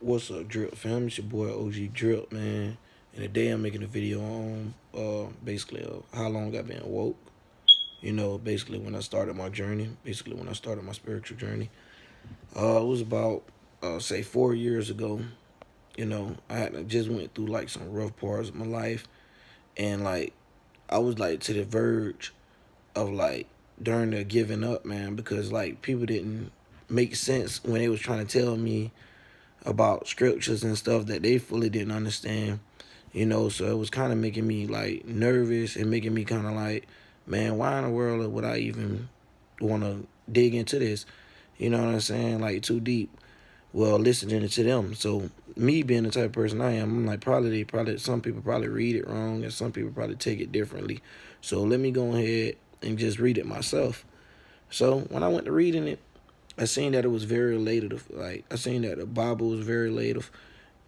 What's up, Drip fam? It's your boy OG Drip, man. And today I'm making a video on basically how long I've been woke. Basically when I started my journey, basically when I started my spiritual journey. It was about say 4 years ago. I just went through like some rough parts of my life, and like I was like to the verge of like during the giving up, man, because like people didn't make sense when they was trying to tell me about scriptures and stuff that they fully didn't understand. So it was kind of making me like nervous and making me kind of like, man, why in the world would I even want to dig into this? You know what I'm saying? Like too deep. Well, listening to them. So me being the type of person I am, I'm like probably some people probably read it wrong and some people probably take it differently. So let me go ahead and just read it myself. So when I went to reading it, I seen that it was very relative. Like I seen that the Bible was very relative,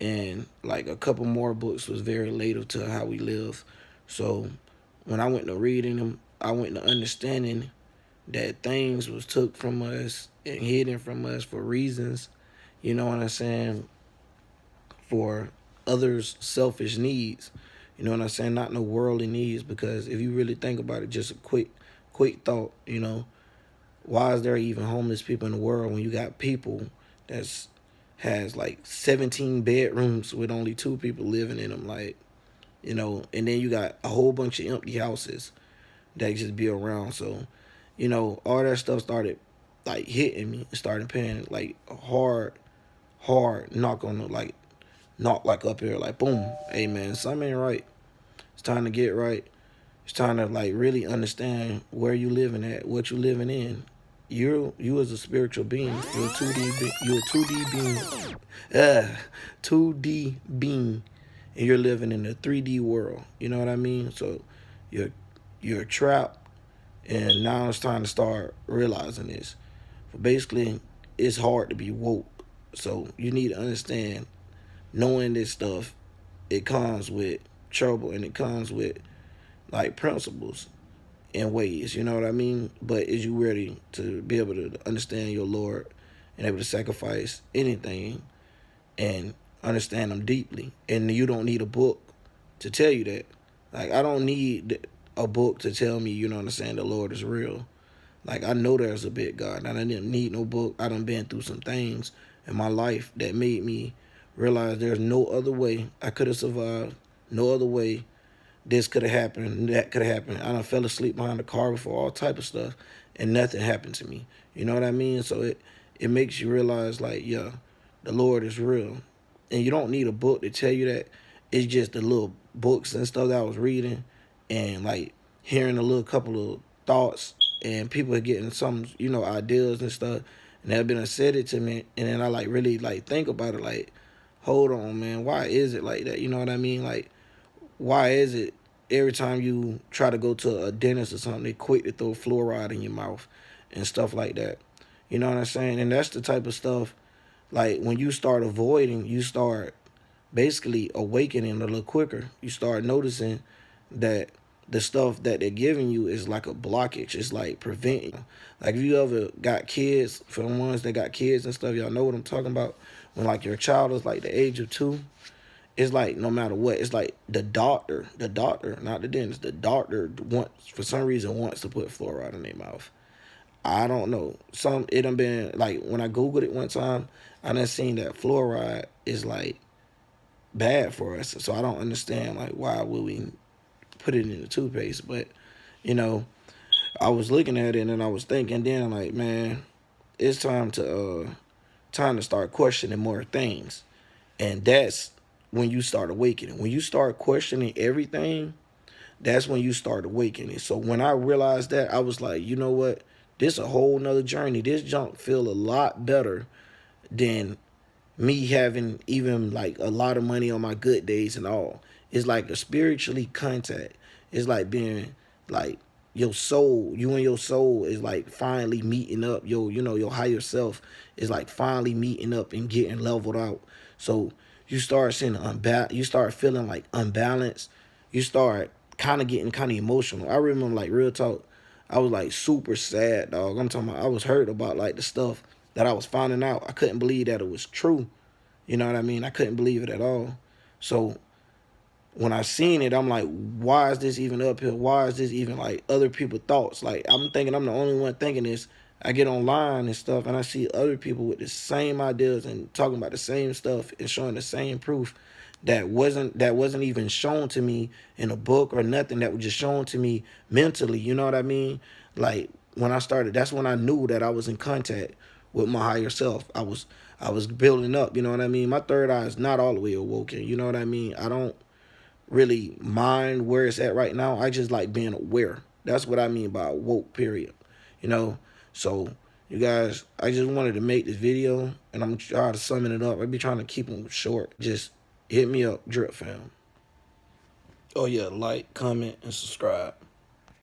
and like a couple more books was very relative to how we live. So when I went to reading them, I went to understanding that things was took from us and hidden from us for reasons. You know what I'm saying? For others' selfish needs. You know what I'm saying? Not no worldly needs. Because if you really think about it, just a quick thought. Why is there even homeless people in the world when you got people that's has like 17 bedrooms with only two people living in them, and then you got a whole bunch of empty houses that just be around. So, all that stuff started like hitting me, started paying like a hard knock on the knock like up here, like boom, hey man, something ain't right. It's time to get right. It's time to like really understand where you living at, what you living in. You as a spiritual being. You're a 2D. You're a 2D being. 2D being, and you're living in a 3D world. You know what I mean? So you're you're trapped, and now it's time to start realizing this. But basically, it's hard to be woke. So you need to understand, knowing this stuff, it comes with trouble and it comes with like principles and ways, you know what I mean? But is you ready to be able to understand your Lord and able to sacrifice anything and understand them deeply? And you don't need a book to tell you that. Like, I don't need a book to tell me, you know what I'm saying, the Lord is real. Like, I know there's a big God, and I didn't need no book. I done been through some things in my life that made me realize there's no other way I could have survived, no other way this could have happened, that could have happened. I done fell asleep behind the car before, all type of stuff, and nothing happened to me. You know what I mean? So it makes you realize, like, yeah, the Lord is real. And you don't need a book to tell you that. It's just the little books and stuff that I was reading, and like hearing a little couple of thoughts, and people are getting some, ideas and stuff, and they've been said it to me, and then I like really like think about it, like, hold on, man, why is it like that? You know what I mean? Like, why is it every time you try to go to a dentist or something, they quick to throw fluoride in your mouth and stuff like that? You know what I'm saying? And that's the type of stuff, like, when you start avoiding, you start basically awakening a little quicker. You start noticing that the stuff that they're giving you is like a blockage. It's like preventing. Like, if you ever got kids, for the ones that got kids and stuff, y'all know what I'm talking about. When like your child is like the age of 2, it's like no matter what, it's like the doctor, not the dentist, the doctor wants, for some reason, wants to put fluoride in their mouth. I don't know. It done been like when I Googled it one time, I done seen that fluoride is like bad for us. So I don't understand like why would we put it in the toothpaste. But you know, I was looking at it and I was thinking then like, man, it's time to start questioning more things. And that's when you start awakening. When you start questioning everything, that's when you start awakening. So when I realized that, I was like, you know what? This a whole nother journey. This junk feel a lot better than me having even like a lot of money on my good days and all. It's like a spiritually contact. It's like being like your soul, you and your soul is like finally meeting up. Your higher self is like finally meeting up and getting leveled out. So you start seeing you start feeling like unbalanced. You start kind of getting kind of emotional. I remember, like, real talk, I was like super sad, dog. I'm talking about I was hurt about like the stuff that I was finding out. I couldn't believe that it was true. You know what I mean? I couldn't believe it at all. So when I seen it, I'm like, why is this even up here? Why is this even like other people's thoughts? Like, I'm thinking I'm the only one thinking this. I get online and stuff, and I see other people with the same ideas and talking about the same stuff and showing the same proof that wasn't even shown to me in a book or nothing. That was just shown to me mentally. You know what I mean? Like when I started, that's when I knew that I was in contact with my higher self. I was building up. You know what I mean? My third eye is not all the way awoken. You know what I mean? I don't really mind where it's at right now. I just like being aware. That's what I mean by woke, period. You know? So, you guys, I just wanted to make this video, and I'm trying to summon it up. I be trying to keep them short. Just hit me up, Drip Fam. Oh, yeah, like, comment, and subscribe.